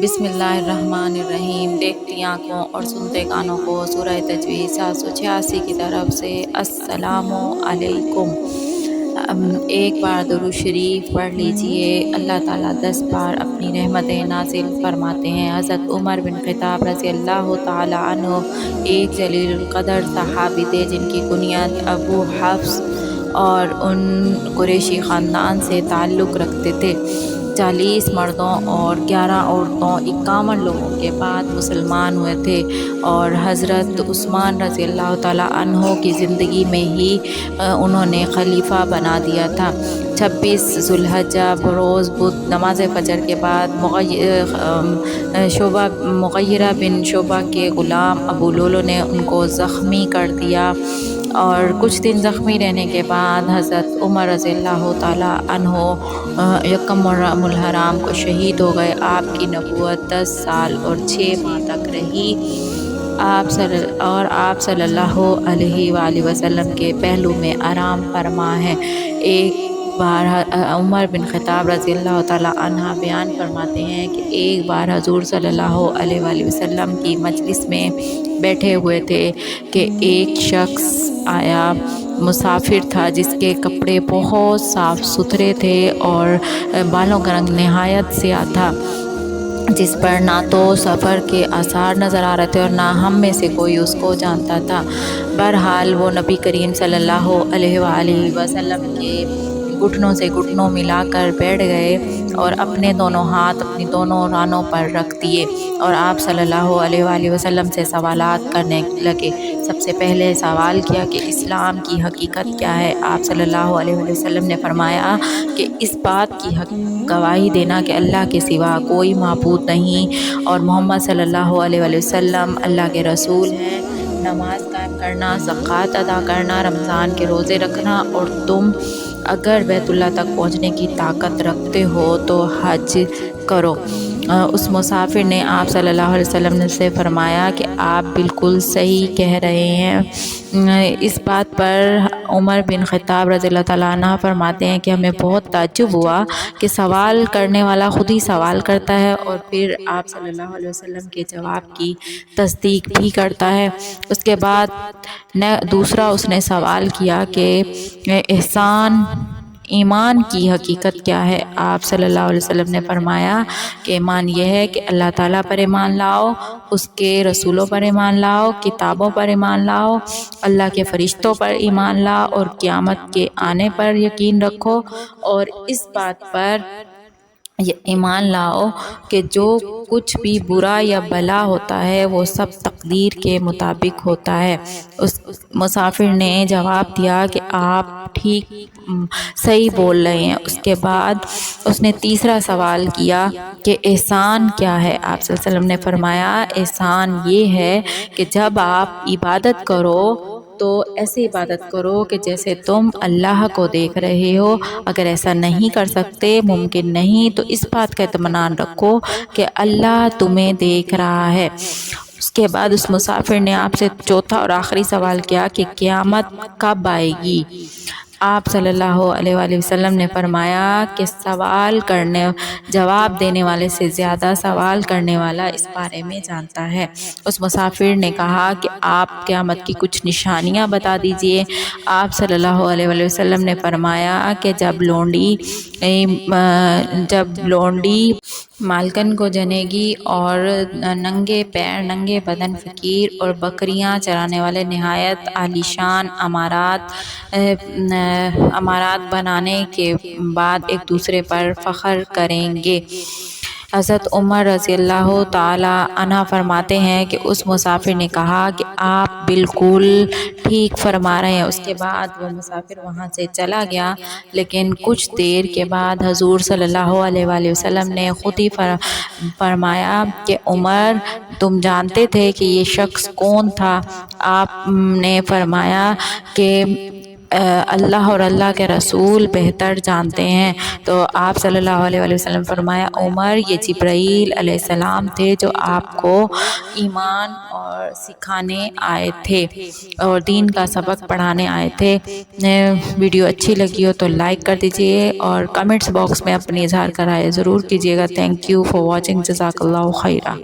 بسم اللہ الرحمن الرحیم۔ دیکھتی آنکھوں اور سنتے کانوں کو سورہ تجوید 786 کی طرف سے السلام علیکم۔ ایک بار درود شریف پڑھ لیجئے۔ اللہ تعالیٰ 10 بار اپنی رحمتیں نازل فرماتے ہیں۔ حضرت عمر بن خطاب رضی اللہ تعالیٰ عنہ ایک جلیل القدر صحابی تھے جن کی کنیت ابو حفص اور ان قریشی خاندان سے تعلق رکھتے تھے۔ 40 مردوں اور 11 عورتوں 51 لوگوں کے بعد مسلمان ہوئے تھے اور حضرت عثمان رضی اللہ تعالیٰ عنہ کی زندگی میں ہی انہوں نے خلیفہ بنا دیا تھا۔ 26 ذوالحجہ بروز بدھ نماز فجر کے بعد مغیرہ بن شعبہ کے غلام ابو لولو نے ان کو زخمی کر دیا اور کچھ دن زخمی رہنے کے بعد حضرت عمر رضی اللہ تعالیٰ عنہ یکم محرم الحرام کو شہید ہو گئے۔ آپ کی نبوت 10 سال اور 6 ماہ تک رہی۔ آپ صلی اللہ علیہ وآلہ وسلم کے پہلو میں آرام فرما ہیں۔ ایک بار عمر بن خطاب رضی اللہ تعالیٰ عنہ بیان فرماتے ہیں کہ ایک بار حضور صلی اللہ علیہ وآلہ وسلم کی مجلس میں بیٹھے ہوئے تھے کہ ایک شخص آیا، مسافر تھا جس کے کپڑے بہت صاف ستھرے تھے اور بالوں کا رنگ نہایت سیاہ تھا، جس پر نہ تو سفر کے آثار نظر آ رہے تھے اور نہ ہم میں سے کوئی اس کو جانتا تھا۔ بہرحال وہ نبی کریم صلی اللہ علیہ وآلہ وسلم کے گھٹنوں سے گھٹنوں ملا کر بیٹھ گئے اور اپنے دونوں ہاتھ اپنی دونوں رانوں پر رکھ دیے اور آپ صلی اللہ علیہ وآلہ وسلم سے سوالات کرنے لگے۔ سب سے پہلے سوال کیا کہ اسلام کی حقیقت کیا ہے؟ آپ صلی اللہ علیہ وآلہ وسلم نے فرمایا کہ اس بات کی گواہی دینا کہ اللہ کے سوا کوئی معبود نہیں اور محمد صلی اللہ علیہ وآلہ وسلم اللہ کے رسول ہیں، نماز قائم کرنا، زکوٰۃ ادا کرنا، رمضان کے روزے رکھنا، اور تم اگر بیت اللہ تک پہنچنے کی طاقت رکھتے ہو تو حج کرو۔ اس مسافر نے آپ صلی اللہ علیہ وسلم سے فرمایا کہ آپ بالکل صحیح کہہ رہے ہیں۔ اس بات پر عمر بن خطاب رضی اللہ تعالیٰ عنہ فرماتے ہیں کہ ہمیں بہت تعجب ہوا کہ سوال کرنے والا خود ہی سوال کرتا ہے اور پھر آپ صلی اللہ علیہ وسلم کے جواب کی تصدیق بھی کرتا ہے۔ اس کے بعد دوسرا اس نے سوال کیا کہ ایمان کی حقیقت کیا ہے؟ آپ صلی اللہ علیہ وسلم نے فرمایا کہ ایمان یہ ہے کہ اللہ تعالیٰ پر ایمان لاؤ، اس کے رسولوں پر ایمان لاؤ، کتابوں پر ایمان لاؤ، اللہ کے فرشتوں پر ایمان لاؤ اور قیامت کے آنے پر یقین رکھو، اور اس بات پر ایمان لاؤ کہ جو کچھ بھی برا یا بھلا ہوتا ہے وہ سب تقدیر کے مطابق ہوتا ہے۔ اس مسافر نے جواب دیا کہ آپ ٹھیک صحیح بول رہے ہیں۔ اس کے بعد اس نے تیسرا سوال کیا کہ احسان کیا ہے؟ آپ صلی اللہ علیہ وسلم نے فرمایا احسان یہ ہے کہ جب آپ عبادت کرو تو ایسی عبادت کرو کہ جیسے تم اللہ کو دیکھ رہے ہو۔ اگر ایسا نہیں کر سکتے، ممکن نہیں، تو اس بات کا اطمینان رکھو کہ اللہ تمہیں دیکھ رہا ہے۔ اس کے بعد اس مسافر نے آپ سے چوتھا اور آخری سوال کیا کہ قیامت کب آئے گی؟ آپ صلی اللہ علیہ وآلہ وسلم نے فرمایا کہ جواب دینے والے سے زیادہ سوال کرنے والا اس بارے میں جانتا ہے۔ اس مسافر نے کہا کہ آپ قیامت کی کچھ نشانیاں بتا دیجئے۔ آپ صلی اللہ علیہ وآلہ وسلم نے فرمایا کہ جب لونڈی مالکن کو جنے گی اور ننگے پیر ننگے بدن فقیر اور بکریاں چرانے والے نہایت عالیشان عمارات بنانے کے بعد ایک دوسرے پر فخر کریں گے۔ حضرت عمر رضی اللہ تعالیٰ عنہ فرماتے ہیں کہ اس مسافر نے کہا کہ آپ بالکل ٹھیک فرما رہے ہیں۔ اس کے بعد وہ مسافر وہاں سے چلا گیا، لیکن کچھ دیر کے بعد حضور صلی اللہ علیہ وآلہ وسلم نے خود ہی فرمایا کہ عمر تم جانتے تھے کہ یہ شخص کون تھا؟ آپ نے فرمایا کہ اللہ اور اللہ کے رسول بہتر جانتے ہیں۔ تو آپ صلی اللہ علیہ وآلہ وسلم فرمایا عمر یہ جبرائیل علیہ السلام تھے جو آپ کو ایمان اور سکھانے آئے تھے اور دین کا سبق پڑھانے آئے تھے۔ ویڈیو اچھی لگی ہو تو لائک کر دیجئے اور کمنٹس باکس میں اپنی اظہار کا رائے ضرور کیجیے گا۔ تھینک یو فار واچنگ، جزاک اللہ خیرہ۔